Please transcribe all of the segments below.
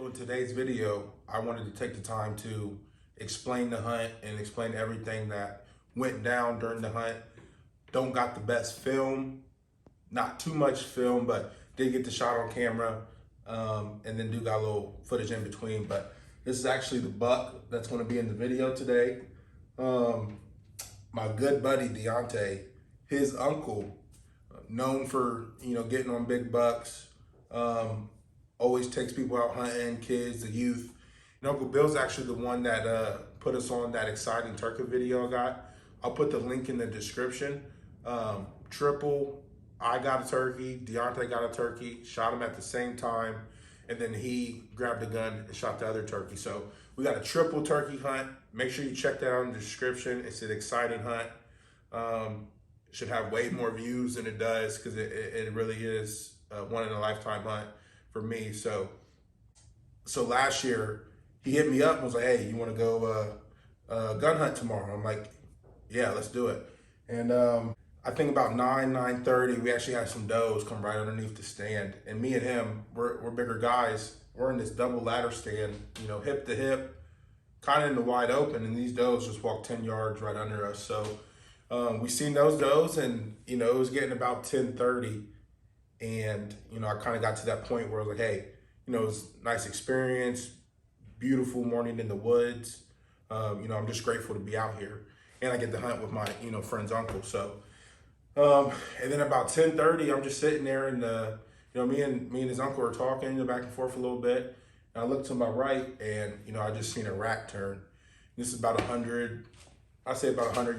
So in today's video, I wanted to take the time to explain the hunt and explain everything that went down during the hunt. Don't got the best film, not too much film, but did get the shot on camera, and then do got a little footage in between. But this is actually the buck that's going to be in the video today. My good buddy Deontay, his uncle, known for getting on big bucks. Always takes people out hunting, kids, the youth. And Uncle Bill's actually the one that put us on that exciting turkey video I got. I'll put the link in the description. Triple, I got a turkey, Deontay got a turkey, shot him at the same time, and then he grabbed a gun and shot the other turkey. So we got a triple turkey hunt. Make sure you check that out in the description. It's an exciting hunt. Should have way more views than it does because it really is a one-in-a-lifetime hunt for me. So last year he hit me up and was like, "Hey, you want to go gun hunt tomorrow?" I'm like, "Yeah, let's do it." And I think about 9:30, we actually had some does come right underneath the stand. And me and him, we're bigger guys. We're in this double ladder stand, hip to hip, kind of in the wide open. And these does just walked 10 yards right under us. So we seen those does, and it was getting about 10:30. And I kind of got to that point where I was like, hey, it was a nice experience, beautiful morning in the woods. I'm just grateful to be out here, and I get to hunt with my friend's uncle. So and then about 10:30, I'm just sitting there, and me and his uncle are talking back and forth a little bit. And I look to my right, and I just seen a rack turn. This is about 100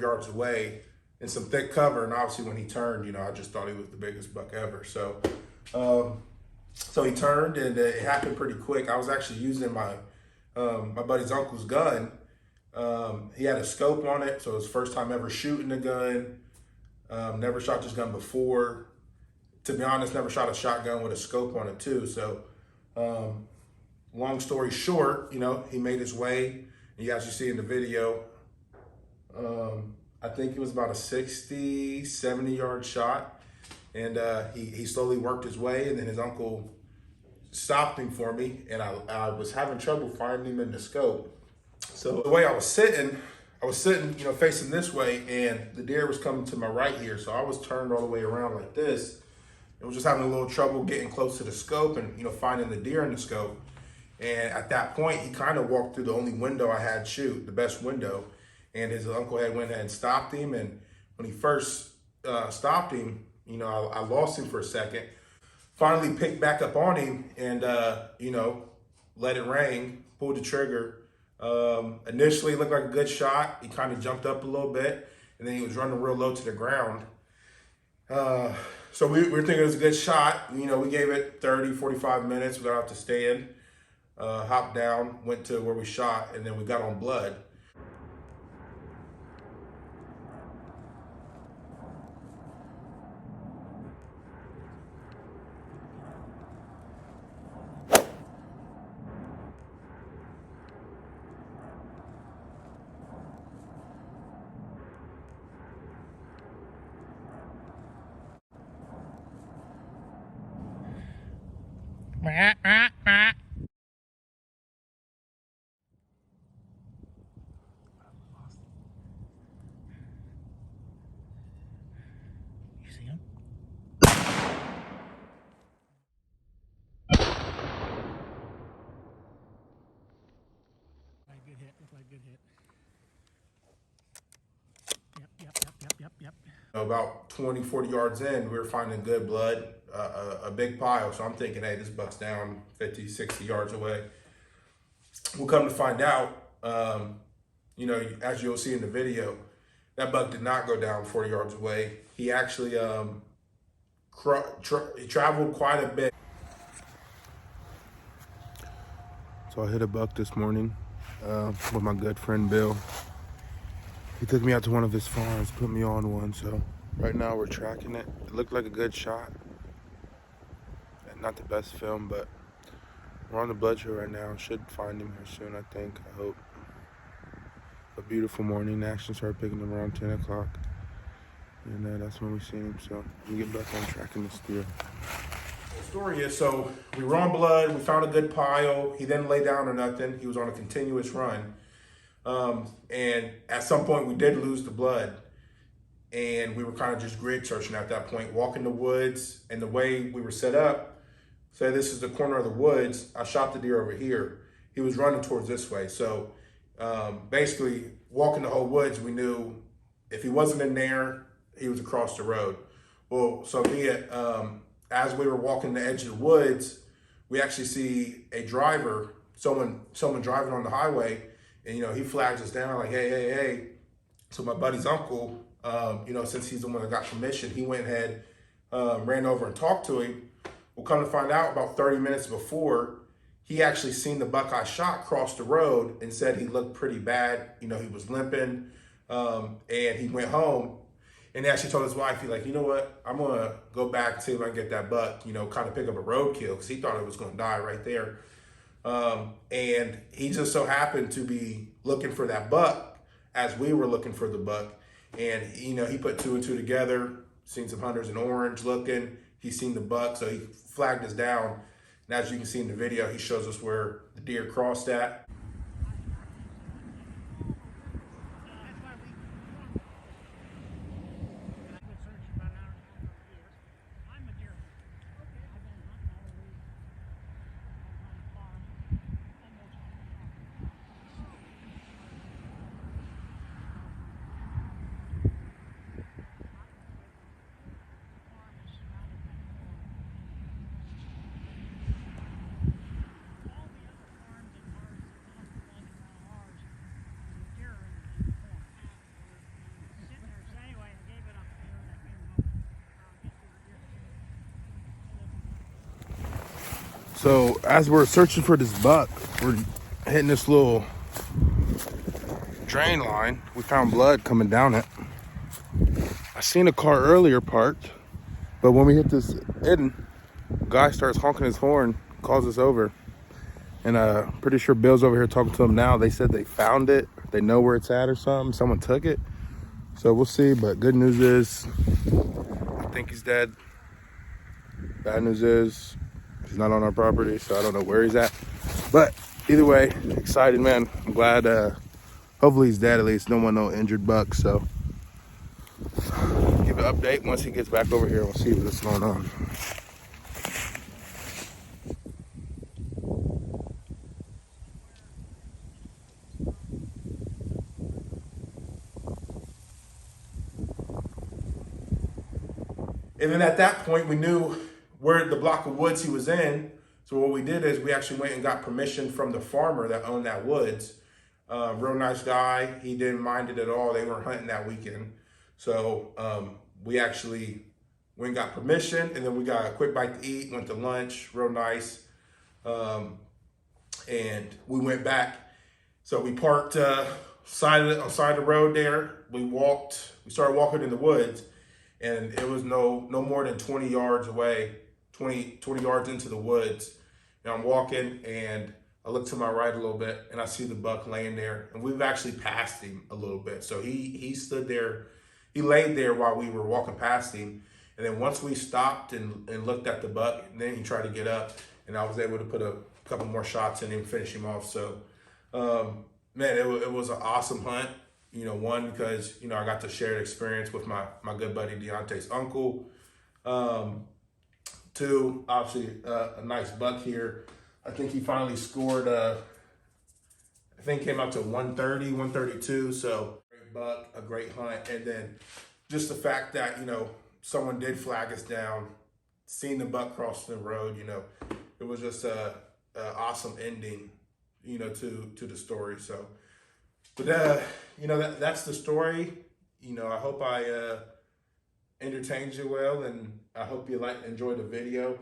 yards away in some thick cover. And obviously when he turned, I just thought he was the biggest buck ever. So he turned, and it happened pretty quick. I was actually using my buddy's uncle's gun. He had a scope on it, so it was his first time ever shooting a gun. Never shot this gun before. To be honest, never shot a shotgun with a scope on it too. So long story short, he made his way. You guys see in the video, I think it was about a 60, 70 yard shot. And he slowly worked his way, and then his uncle stopped him for me, and I was having trouble finding him in the scope. So the way I was sitting, facing this way, and the deer was coming to my right here. So I was turned all the way around like this. I was just having a little trouble getting close to the scope and, finding the deer in the scope. And at that point, he kind of walked through the only window I had shoot, the best window. And his uncle had went ahead and stopped him. And when he first stopped him, I lost him for a second. Finally picked back up on him and, let it ring, pulled the trigger. Initially it looked like a good shot. He kind of jumped up a little bit, and then he was running real low to the ground. So we were thinking it was a good shot. We gave it 30, 45 minutes. We got off the stand, hopped down, went to where we shot, and then we got on blood. You see him? Good hit. Looks like a good hit. Yep. About 20, 40 yards in, we were finding good blood, a big pile. So I'm thinking, hey, this buck's down 50, 60 yards away. We'll come to find out, as you'll see in the video, that buck did not go down 40 yards away. He actually he traveled quite a bit. So I hit a buck this morning with my good friend Bill. He took me out to one of his farms, put me on one. So right now we're tracking it. It looked like a good shot. Not the best film, but we're on the blood trail right now. Should find him here soon, I think. I hope. A beautiful morning. Action started picking him around 10 o'clock. And that's when we seen him. So we get back on tracking this deer. Story is, so we were on blood, we found a good pile. He then lay down or nothing. He was on a continuous run. And at some point we did lose the blood, and we were kind of just grid searching at that point, walking the woods. And the way we were set up, say this is the corner of the woods, I shot the deer over here. He was running towards this way. So basically walking the whole woods, we knew if he wasn't in there, he was across the road. Well, so be it. As we were walking the edge of the woods, we actually see a driver, someone driving on the highway, and he flags us down like, hey. So my buddy's uncle, since he's the one that got permission, he went ahead, ran over and talked to him. We'll come to find out about 30 minutes before, he actually seen the buck I shot cross the road and said he looked pretty bad. He was limping, and he went home. And he actually told his wife, he's like, you know what? I'm going to go back and see if I can get that buck, kind of pick up a roadkill, because he thought it was going to die right there. And he just so happened to be looking for that buck as we were looking for the buck. And, he put two and two together, seen some hunters in orange looking. He seen the buck, so he flagged us down. And as you can see in the video, he shows us where the deer crossed at. So as we're searching for this buck, we're hitting this little drain line. We found blood coming down it. I seen a car earlier parked, but when we hit this end, guy starts honking his horn, calls us over. And pretty sure Bill's over here talking to him now. They said they found it. They know where it's at or something. Someone took it. So we'll see, but good news is, I think he's dead. Bad news is, he's not on our property, so I don't know where he's at. But either way, excited, man. I'm glad, hopefully he's dead at least. No one, no injured bucks, so. Give an update once he gets back over here. We'll see what's going on. And then at that point, we knew where the block of woods he was in. So what we did is we actually went and got permission from the farmer that owned that woods. Real nice guy. He didn't mind it at all. They weren't hunting that weekend. So we actually went and got permission, and then we got a quick bite to eat, went to lunch, real nice. And we went back. So we parked on side of the road there. We started walking in the woods. And it was no more than 20 yards away, 20 yards into the woods. And I'm walking, and I look to my right a little bit, and I see the buck laying there. And we've actually passed him a little bit. So he stood there, he laid there while we were walking past him. And then once we stopped and looked at the buck, and then he tried to get up, and I was able to put a couple more shots in him, finish him off. So, man, it was an awesome hunt. One, because, I got to share the experience with my good buddy Deontay's uncle. Two, obviously, a nice buck here. I think he finally scored, I think came out to 130, 132. So, great buck, a great hunt. And then just the fact that, someone did flag us down, seeing the buck cross the road, it was just a awesome ending, to the story. So, but, that's the story. I hope I entertained you well, and I hope you enjoyed the video.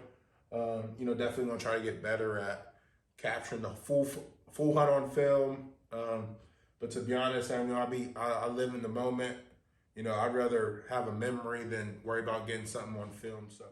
Definitely gonna try to get better at capturing the full hunt on film. But to be honest, I live in the moment. I'd rather have a memory than worry about getting something on film. So.